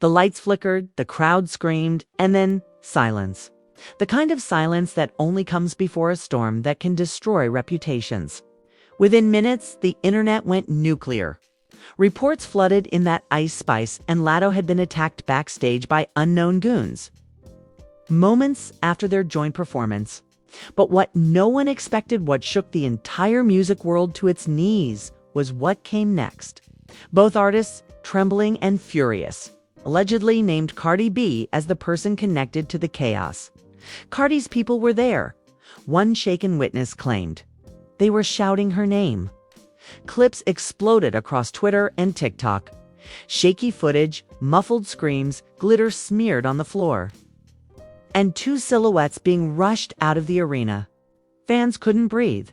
The lights flickered, the crowd screamed, and then silence. The kind of silence that only comes before a storm that can destroy reputations. Within minutes, the internet went nuclear. Reports flooded in that Ice Spice and Latto had been attacked backstage by unknown goons. Moments after their joint performance. But what no one expected, what shook the entire music world to its knees, was what came next. Both artists, trembling and furious, allegedly named Cardi B as the person connected to the chaos. Cardi's people were there. One shaken witness claimed. They were shouting her name. Clips exploded across Twitter and TikTok. Shaky footage, muffled screams, glitter smeared on the floor. And two silhouettes being rushed out of the arena. Fans couldn't breathe.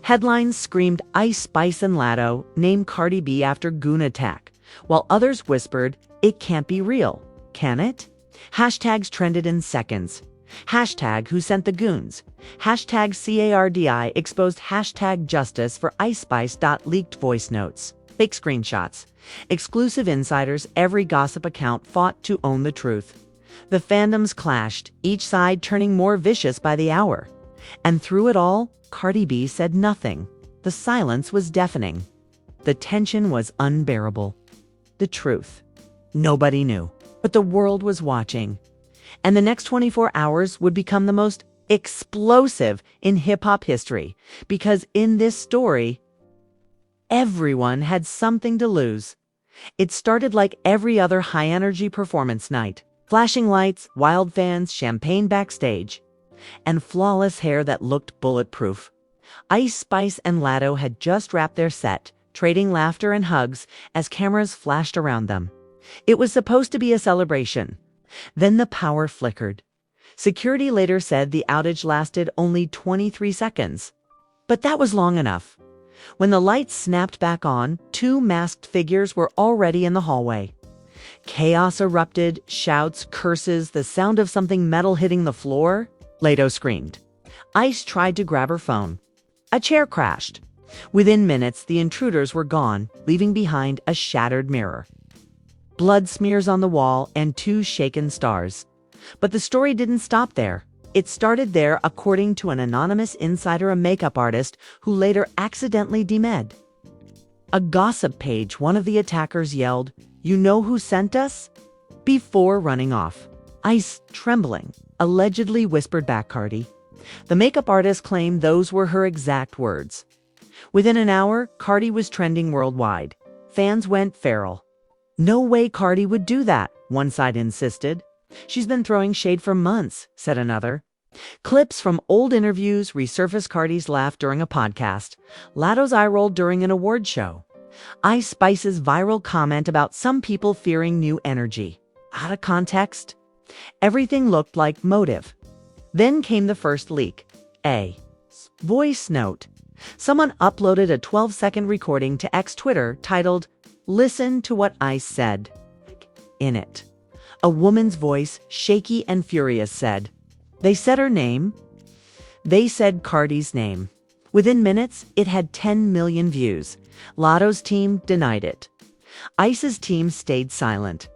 Headlines screamed Ice Spice and Latto, named Cardi B after goon attack, while others whispered, it can't be real, can it? Hashtags trended in seconds. Hashtag who sent the goons. Hashtag CARDI exposed hashtag justice for Ice Spice. Leaked voice notes. Fake screenshots. Exclusive insiders. Every gossip account fought to own the truth. The fandoms clashed, each side turning more vicious by the hour. And through it all, Cardi B said nothing. The silence was deafening. The tension was unbearable. The truth. Nobody knew, but the world was watching. And the next 24 hours would become the most explosive in hip-hop history, because in this story, everyone had something to lose. It started like every other high-energy performance night. Flashing lights, wild fans, champagne backstage, and flawless hair that looked bulletproof. Ice Spice and Latto had just wrapped their set, trading laughter and hugs as cameras flashed around them. It was supposed to be a celebration. Then the power flickered. Security later said the outage lasted only 23 seconds. But that was long enough. When the lights snapped back on, two masked figures were already in the hallway. Chaos erupted, shouts, curses, the sound of something metal hitting the floor. Latto screamed. Ice tried to grab her phone. A chair crashed. Within minutes, the intruders were gone, leaving behind a shattered mirror. Blood smears on the wall and two shaken stars. But the story didn't stop there. It started there, according to an anonymous insider, a makeup artist who later accidentally demed. A gossip page, one of the attackers yelled, "You know who sent us?" before running off. Ice, trembling, allegedly whispered back, "Cardi." The makeup artist claimed those were her exact words. Within an hour, Cardi was trending worldwide. Fans went feral. "No way Cardi would do that," one side insisted. "She's been throwing shade for months," said another. Clips from old interviews resurfaced. Cardi's laugh during a podcast. Latto's eye rolled during an award show. Ice Spice's viral comment about some people fearing new energy. Out of context. Everything looked like motive. Then came the first leak. A voice note. Someone uploaded a 12-second recording to X Twitter titled, "Listen to what Ice said." In it, a woman's voice, shaky and furious, said, "They said her name. They said Cardi's name." Within minutes, it had 10 million views. Latto's team denied it. Ice's team stayed silent.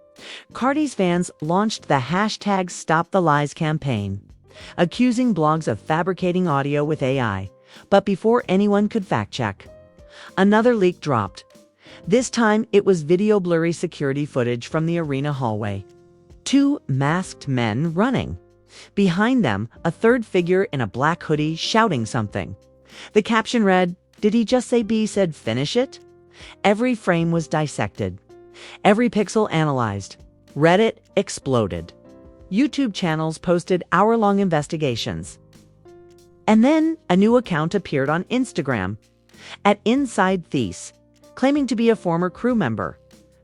Cardi's fans launched the hashtag #StopTheLies campaign, accusing blogs of fabricating audio with AI. But before anyone could fact-check, another leak dropped. This time, it was video blurry security footage from the arena hallway. Two masked men running. Behind them, a third figure in a black hoodie shouting something. The caption read, "Did he just say B said finish it?" Every frame was dissected. Every pixel analyzed. Reddit exploded. YouTube channels posted hour-long investigations. And then a new account appeared on Instagram, at Inside Thies, claiming to be a former crew member.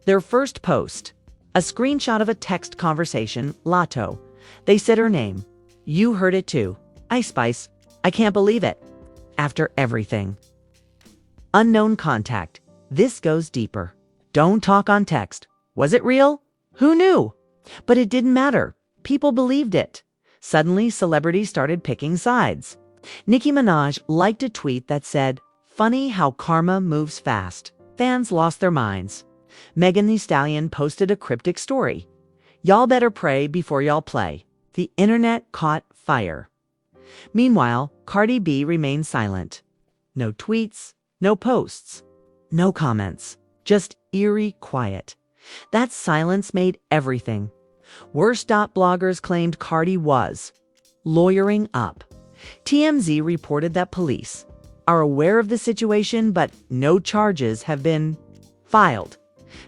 Their first post, a screenshot of a text conversation, Latto. They said her name. "You heard it too. Ice Spice. I can't believe it." After everything. Unknown contact. This goes deeper. Don't talk on text. Was it real? Who knew? But it didn't matter. People believed it. Suddenly, celebrities started picking sides. Nicki Minaj liked a tweet that said, "Funny how karma moves fast." Fans lost their minds. Megan Thee Stallion posted a cryptic story. Y'all better pray before y'all play. The internet caught fire. Meanwhile, Cardi B remained silent. No tweets, no posts, no comments, just eerie quiet. That silence made everything. Worst.bloggers claimed Cardi was lawyering up. TMZ reported that police are aware of the situation, but no charges have been filed.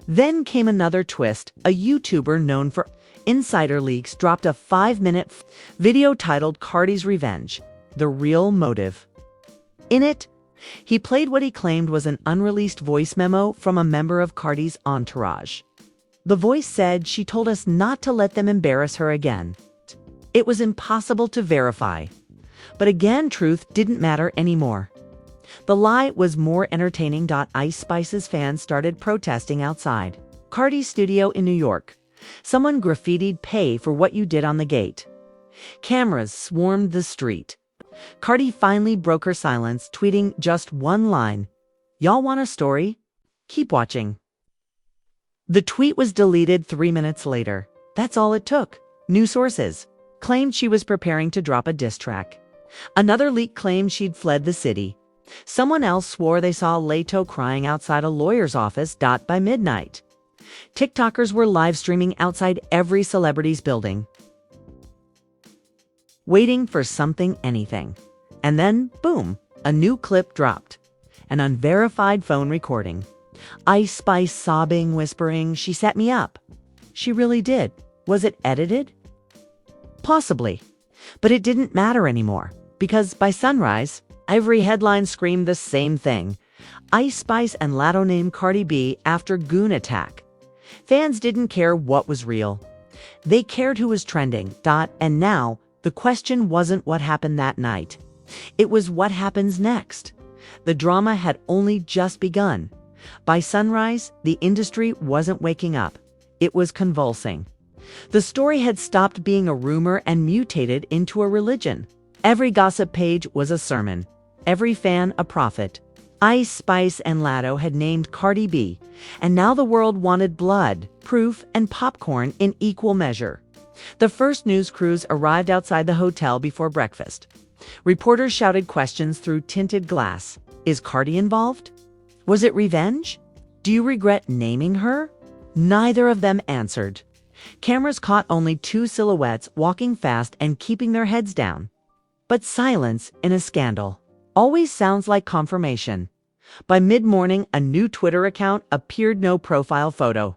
Then came another twist. A YouTuber known for insider leaks dropped a 5-minute video titled Cardi's Revenge, the real motive. In it, he played what he claimed was an unreleased voice memo from a member of Cardi's entourage. The voice said she told us not to let them embarrass her again. It was impossible to verify. But again, truth didn't matter anymore. The lie was more entertaining. Ice Spice's fans started protesting outside Cardi's studio in New York. Someone graffitied "Pay for what you did" on the gate. Cameras swarmed the street. Cardi finally broke her silence, tweeting just one line: "Y'all want a story? Keep watching." The tweet was deleted 3 minutes later. That's all it took. New sources claimed she was preparing to drop a diss track. Another leak claimed she'd fled the city. Someone else swore they saw Latto crying outside a lawyer's office. By midnight, TikTokers were live streaming outside every celebrity's building, waiting for something, anything. And then, boom, a new clip dropped. An unverified phone recording. Ice Spice sobbing, whispering, "She set me up." She really did. Was it edited? Possibly. But it didn't matter anymore, because by sunrise, every headline screamed the same thing. Ice Spice and Latto named Cardi B after Goon attack. Fans didn't care what was real. They cared who was trending. And now, the question wasn't what happened that night. It was what happens next. The drama had only just begun. By sunrise, the industry wasn't waking up. It was convulsing. The story had stopped being a rumor and mutated into a religion. Every gossip page was a sermon. Every fan a prophet. Ice Spice and Latto had named Cardi B, and now the world wanted blood, proof, and popcorn in equal measure. The first news crews arrived outside the hotel before breakfast. Reporters shouted questions through tinted glass. Is Cardi involved? Was it revenge? Do you regret naming her? Neither of them answered. Cameras caught only two silhouettes walking fast and keeping their heads down. But silence in a scandal always sounds like confirmation. By mid-morning, a new Twitter account appeared. No profile photo.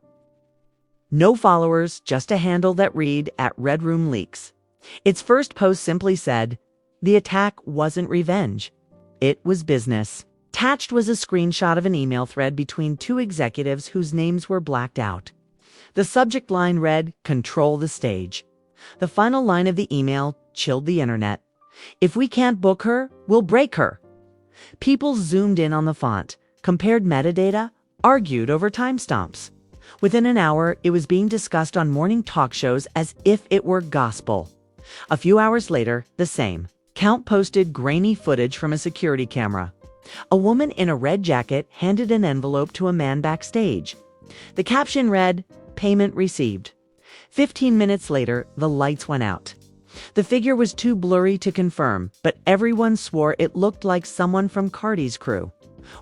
No followers, just a handle that read @RedRoomLeaks. Its first post simply said, "The attack wasn't revenge. It was business." Attached was a screenshot of an email thread between two executives whose names were blacked out. The subject line read, "Control the stage." The final line of the email chilled the internet. "If we can't book her, we'll break her." People zoomed in on the font, compared metadata, argued over timestamps. Within an hour, it was being discussed on morning talk shows as if it were gospel. A few hours later, the same account posted grainy footage from a security camera. A woman in a red jacket handed an envelope to a man backstage. The caption read, "Payment received." 15 minutes later, the lights went out. The figure was too blurry to confirm, but everyone swore it looked like someone from Cardi's crew.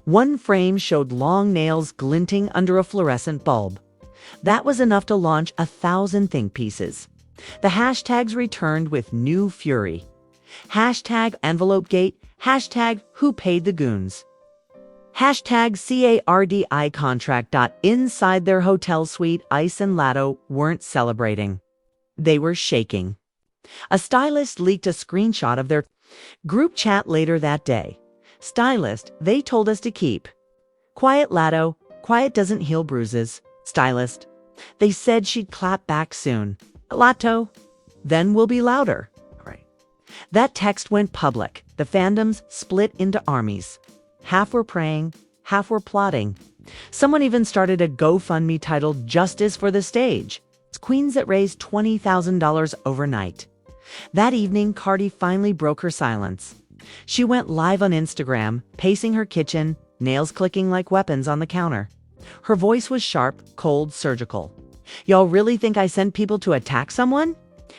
One frame showed long nails glinting under a fluorescent bulb. That was enough to launch 1,000 think pieces. The hashtags returned with new fury. Hashtag EnvelopeGate, hashtag Who Paid the Goons, hashtag CARDI contract. Inside their hotel suite, Ice and Latto weren't celebrating. They were shaking. A stylist leaked a screenshot of their group chat later that day. "Stylist, they told us to keep quiet. Latto, quiet doesn't heal bruises." Stylist, "They said she'd clap back soon." Latto, "Then we'll be louder." Right. That text went public. The fandoms split into armies. Half were praying, half were plotting. Someone even started a GoFundMe titled "Justice for the Stage." It's queens that raised $20,000 overnight. That evening, Cardi finally broke her silence. She went live on Instagram, pacing her kitchen, nails clicking like weapons on the counter. Her voice was sharp, cold, surgical. Y'all really think I sent people to attack someone?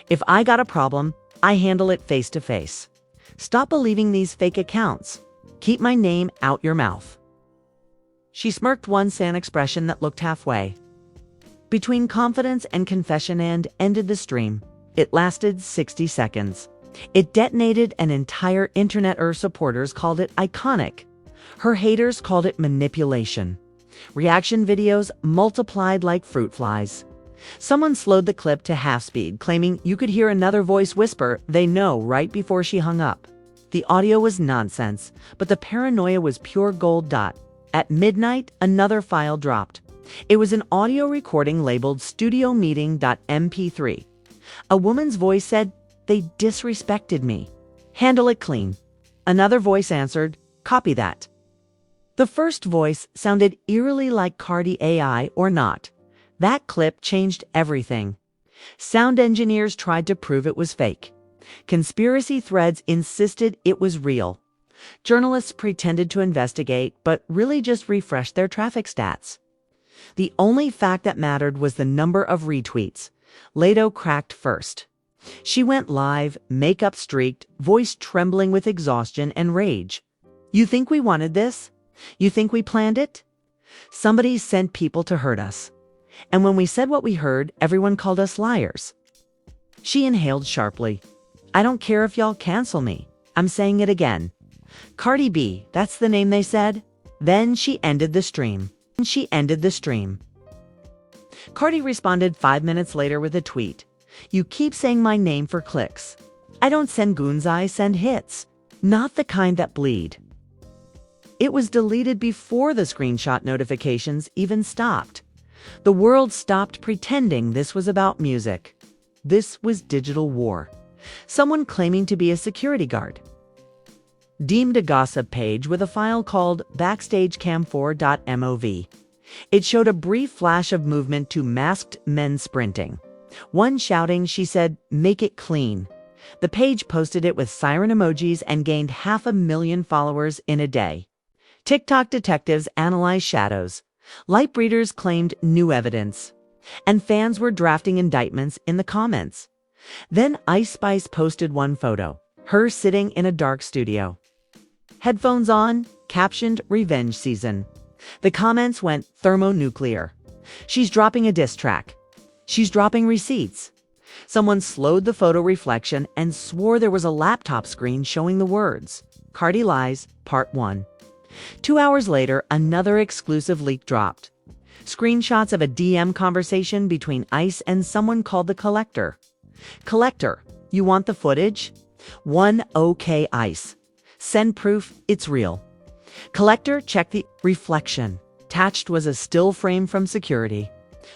If I got a problem, I handle it face to face. Stop believing these fake accounts. Keep my name out your mouth." She smirked one sad expression that looked halfway. Between confidence and confession and ended the stream. It lasted 60 seconds. It detonated an entire internet. Her supporters called it iconic. Her haters called it manipulation. Reaction videos multiplied like fruit flies. Someone slowed the clip to half speed, claiming you could hear another voice whisper, "They know," right before she hung up. The audio was nonsense, but the paranoia was pure gold. At midnight, another file dropped. It was an audio recording labeled Studio Meeting.mp3. A woman's voice said, "They disrespected me. Handle it clean." Another voice answered, "Copy that." The first voice sounded eerily like Cardi AI or not. That clip changed everything. Sound engineers tried to prove it was fake. Conspiracy threads insisted it was real. Journalists pretended to investigate, but really just refreshed their traffic stats. The only fact that mattered was the number of retweets. Latto cracked first. She went live, makeup streaked, voice trembling with exhaustion and rage. "You think we wanted this? You think we planned it? Somebody sent people to hurt us. And when we said what we heard, everyone called us liars." She inhaled sharply. "I don't care if y'all cancel me. I'm saying it again. Cardi B, that's the name they said." Then she ended the stream. Cardi responded 5 minutes later with a tweet. "You keep saying my name for clicks. I don't send goons, I send hits. Not the kind that bleed." It was deleted before the screenshot notifications even stopped. The world stopped pretending this was about music. This was digital war. Someone claiming to be a security guard deemed a gossip page with a file called backstagecam4.mov. It showed a brief flash of movement to masked men sprinting. One shouting, she said, "Make it clean." The page posted it with siren emojis and gained 500,000 followers in a day. TikTok detectives analyzed shadows. Light breeders claimed new evidence. And fans were drafting indictments in the comments. Then Ice Spice posted one photo, her sitting in a dark studio. Headphones on, captioned "Revenge Season." The comments went thermonuclear. "She's dropping a diss track. She's dropping receipts." Someone slowed the photo reflection and swore there was a laptop screen showing the words, "Cardi Lies, Part 1. 2 hours later, another exclusive leak dropped. Screenshots of a DM conversation between Ice and someone called the Collector. "Collector, you want the footage?" "1 OK Ice. Send proof, it's real." Collector checked the reflection. Attached was a still frame from security.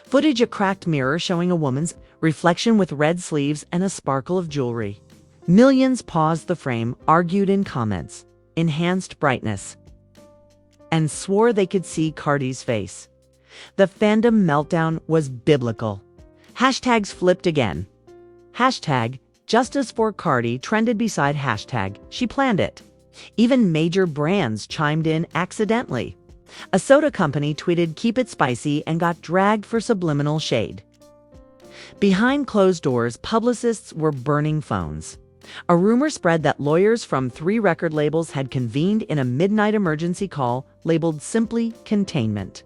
Footage, a cracked mirror showing a woman's reflection with red sleeves and a sparkle of jewelry. Millions paused the frame, argued in comments, enhanced brightness, and swore they could see Cardi's face. The fandom meltdown was biblical. Hashtags flipped again. Hashtag Justice for Cardi trended beside hashtag She Planned It. Even major brands chimed in accidentally. A soda company tweeted "Keep it spicy" and got dragged for subliminal shade. Behind closed doors, publicists were burning phones. A rumor spread that lawyers from 3 record labels had convened in a midnight emergency call labeled simply containment.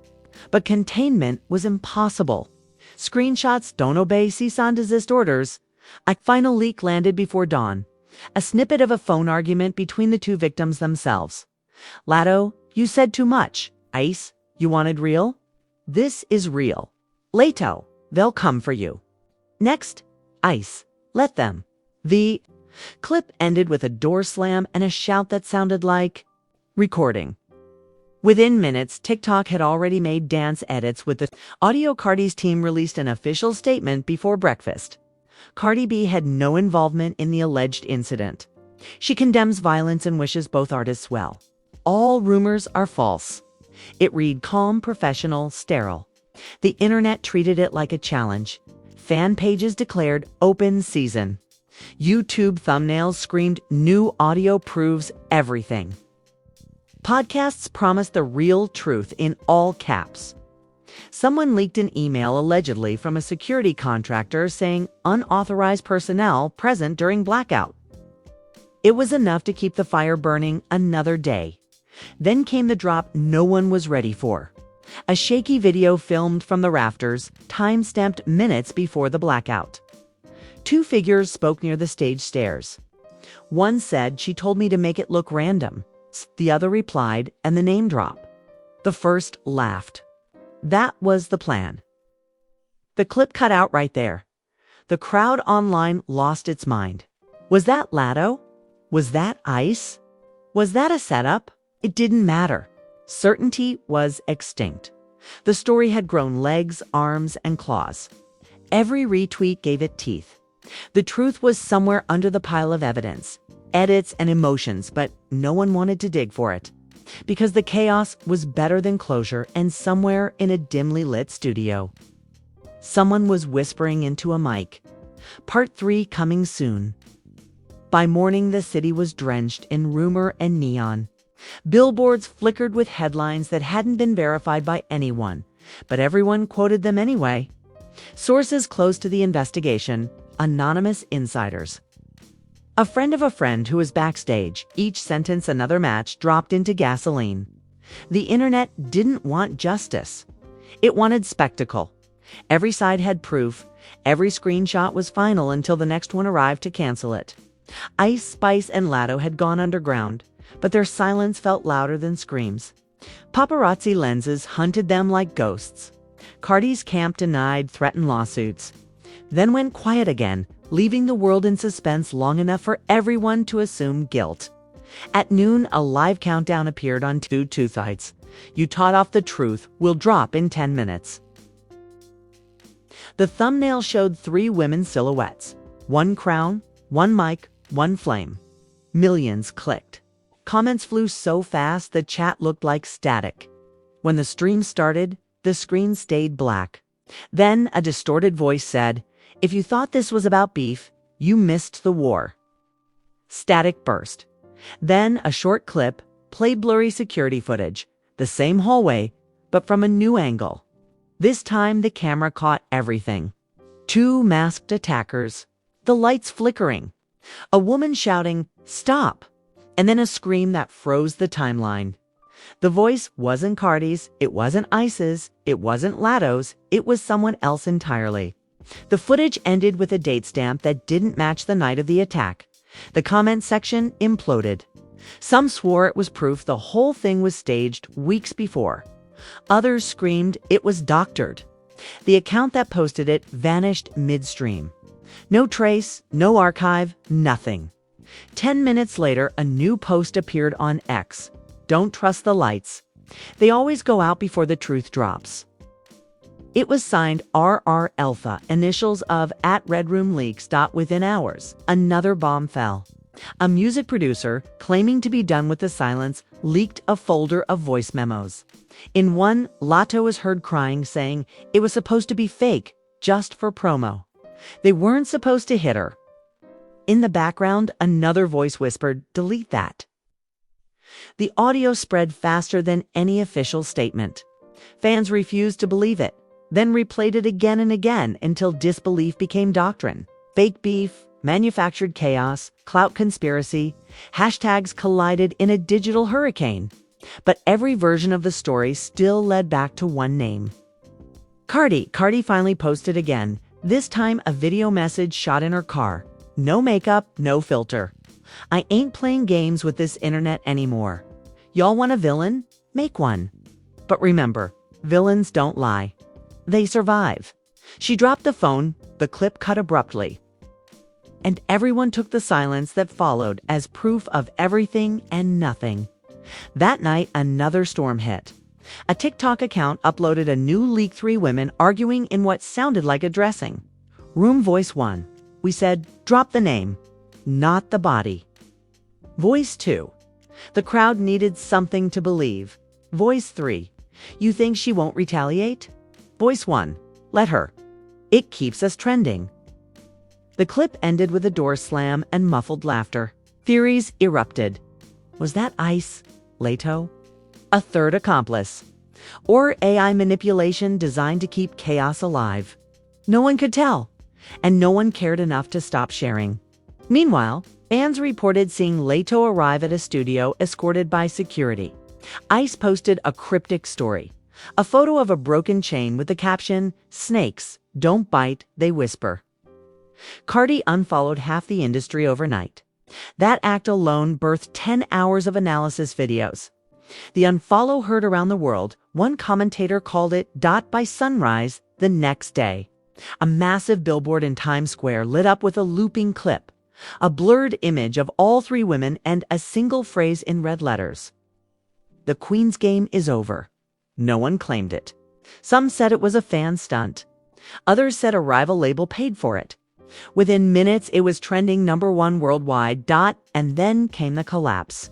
But containment was impossible. Screenshots don't obey cease and desist orders. A final leak landed before dawn. A snippet of a phone argument between the 2 victims themselves. "Latto, you said too much. Ice, you wanted real? This is real. Latto, they'll come for you. Next, Ice, let them." The clip ended with a door slam and a shout that sounded like recording. Within minutes, TikTok had already made dance edits with the audio. Cardi's team released an official statement before breakfast. Cardi B had no involvement in the alleged incident. She condemns violence and wishes both artists well. "All rumors are false." It read calm, professional, sterile. The internet treated it like a challenge. Fan pages declared open season. YouTube thumbnails screamed "New audio proves everything." Podcasts promised the real truth in all caps. Someone leaked an email allegedly from a security contractor saying unauthorized personnel present during blackout. It was enough to keep the fire burning another day. Then came the drop no one was ready for. A shaky video filmed from the rafters, time-stamped minutes before the blackout. Two figures spoke near the stage stairs. One said, "She told me to make it look random." The other replied, and the name drop. The first laughed. That was the plan. The clip cut out right there. The crowd online lost its mind. Was that Latto? Was that ice? Was that a setup? It didn't matter. Certainty was extinct. The story had grown legs, arms, and claws. Every retweet gave it teeth. The truth was somewhere under the pile of evidence, edits, and emotions, but no one wanted to dig for it. Because the chaos was better than closure, and somewhere in a dimly lit studio, someone was whispering into a mic, "Part 3 coming soon." By morning, the city was drenched in rumor and neon. Billboards flickered with headlines that hadn't been verified by anyone, but everyone quoted them anyway. Sources close to the investigation, anonymous insiders. A friend of a friend who was backstage, each sentence another match dropped into gasoline. The internet didn't want justice. It wanted spectacle. Every side had proof. Every screenshot was final until the next one arrived to cancel it. Ice Spice and Latto had gone underground, but their silence felt louder than screams. Paparazzi lenses hunted them like ghosts. Cardi's camp denied, threatened lawsuits. Then went quiet again, leaving the world in suspense long enough for everyone to assume guilt. At noon, a live countdown appeared on two sites. "You taught off the truth. Will drop in 10 minutes." The thumbnail showed 3 women's silhouettes. One crown, one mic, one flame. Millions clicked. Comments flew so fast the chat looked like static. When the stream started, the screen stayed black. Then a distorted voice said, "If you thought this was about beef, you missed the war." Static burst. Then a short clip played blurry security footage, the same hallway, but from a new angle. This time the camera caught everything. 2 masked attackers, the lights flickering, a woman shouting, "Stop!" and then a scream that froze the timeline. The voice wasn't Cardi's, it wasn't Ice's, it wasn't Latto's, it was someone else entirely. The footage ended with a date stamp that didn't match the night of the attack. The comment section imploded. Some swore it was proof the whole thing was staged weeks before. Others screamed it was doctored. The account that posted it vanished midstream. No trace, no archive, nothing. 10 minutes later, a new post appeared on X. "Don't trust the lights. They always go out before the truth drops." It was signed RR Alpha, initials of @RedRoomLeaks. Within hours, another bomb fell. A music producer, claiming to be done with the silence, leaked a folder of voice memos. In one, Latto was heard crying, saying it was supposed to be fake, just for promo. They weren't supposed to hit her. In the background, another voice whispered, "Delete that." The audio spread faster than any official statement. Fans refused to believe it, then replayed it again and again until disbelief became doctrine. Fake beef, manufactured chaos, clout conspiracy, hashtags collided in a digital hurricane. But every version of the story still led back to one name. Cardi finally posted again, this time a video message shot in her car. "No makeup, no filter. I ain't playing games with this internet anymore. Y'all want a villain? Make one. But remember, villains don't lie. They survive." She dropped the phone, the clip cut abruptly. And everyone took the silence that followed as proof of everything and nothing. That night, another storm hit. A TikTok account uploaded a new leak: 3 women arguing in what sounded like a dressing. Room Voice 1. We said, drop the name, not the body. Voice 2. The crowd needed something to believe. Voice 3. You think she won't retaliate? Voice 1. Let her. It keeps us trending. The clip ended with a door slam and muffled laughter. Theories erupted. Was that Ice? Latto? A third accomplice. or AI manipulation designed to keep chaos alive? No one could tell, and no one cared enough to stop sharing. Meanwhile, fans reported seeing Latto arrive at a studio escorted by security. ICE posted a cryptic story, a photo of a broken chain with the caption, "Snakes don't bite, they whisper." Cardi unfollowed half the industry overnight. That act alone birthed 10 hours of analysis videos. The unfollow heard around the world. One commentator called it by sunrise the next day. A massive billboard in Times Square lit up with a looping clip, a blurred image of all three women and a single phrase in red letters. "The Queen's game is over." No one claimed it. Some said it was a fan stunt. Others said a rival label paid for it. Within minutes, it was trending #1 worldwide. And then came the collapse.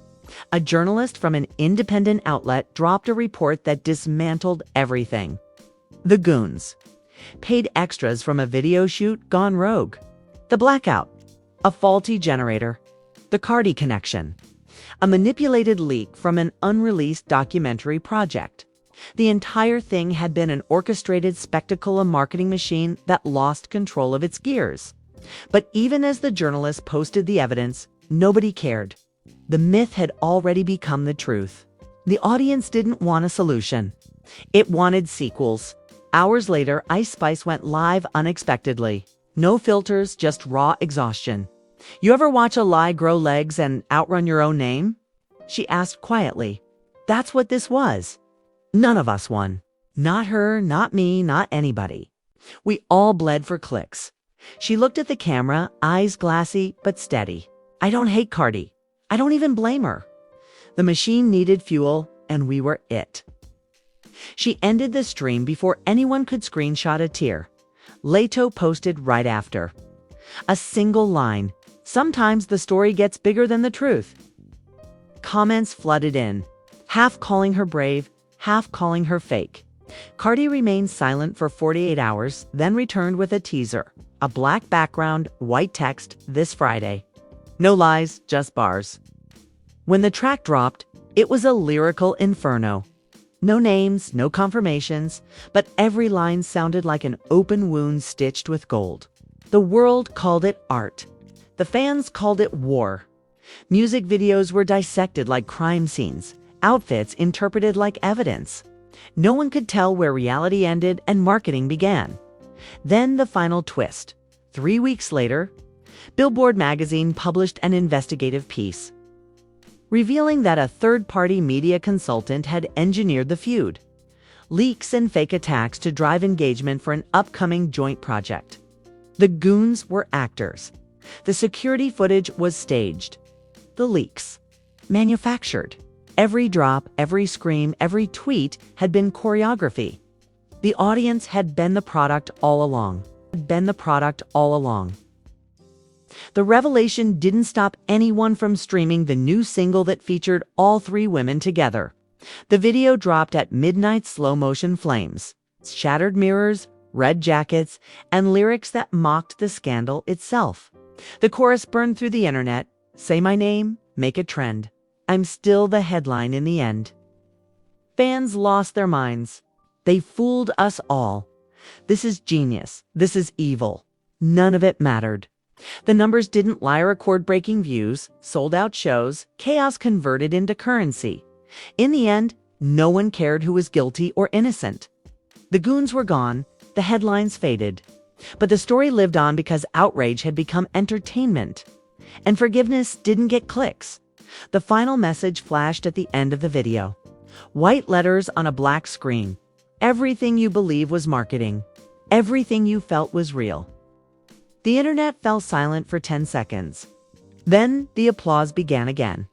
A journalist from an independent outlet dropped a report that dismantled everything. The Goons. Paid extras from a video shoot gone rogue. The blackout. A faulty generator. The Cardi connection. A manipulated leak from an unreleased documentary project. The entire thing had been an orchestrated spectacle, a marketing machine that lost control of its gears. But even as the journalists posted the evidence, nobody cared. The myth had already become the truth. The audience didn't want a solution. It wanted sequels. Hours later, Ice Spice went live unexpectedly. No filters, just raw exhaustion. "You ever watch a lie grow legs and outrun your own name?" she asked quietly. That's what this was. None of us won. Not her, not me, not anybody. We all bled for clicks. She looked at the camera, eyes glassy but steady. "I don't hate Cardi. I don't even blame her. The machine needed fuel, and we were it." She ended the stream before anyone could screenshot a tear. Latto posted right after. A single line. "Sometimes the story gets bigger than the truth." Comments flooded in, half calling her brave, half calling her fake. Cardi remained silent for 48 hours, then returned with a teaser. A black background, white text, "This Friday." No lies, just bars. When the track dropped, it was a lyrical inferno. No names, no confirmations, but every line sounded like an open wound stitched with gold. The world called it art. The fans called it war. Music videos were dissected like crime scenes, outfits interpreted like evidence. No one could tell where reality ended and marketing began. Then the final twist. 3 weeks later, Billboard magazine published an investigative piece, revealing that a third-party media consultant had engineered the feud. Leaks and fake attacks to drive engagement for an upcoming joint project. The Goons were actors. The security footage was staged. The leaks, manufactured. Every drop, every scream, every tweet had been choreography. The audience had been the product all along. The revelation didn't stop anyone from streaming the new single that featured all three women together. The video dropped at midnight, slow-motion flames, shattered mirrors, red jackets, and lyrics that mocked the scandal itself. The chorus burned through the internet. "Say my name, make a trend. I'm still the headline in the end." Fans lost their minds. They fooled us all. This is genius. This is evil. None of it mattered. The numbers didn't lie. Record-breaking views, sold-out shows, chaos converted into currency. In the end, no one cared who was guilty or innocent. The Goons were gone. The headlines faded. But the story lived on because outrage had become entertainment. And forgiveness didn't get clicks. The final message flashed at the end of the video. White letters on a black screen. Everything you believe was marketing. Everything you felt was real. The internet fell silent for 10 seconds. Then the applause began again.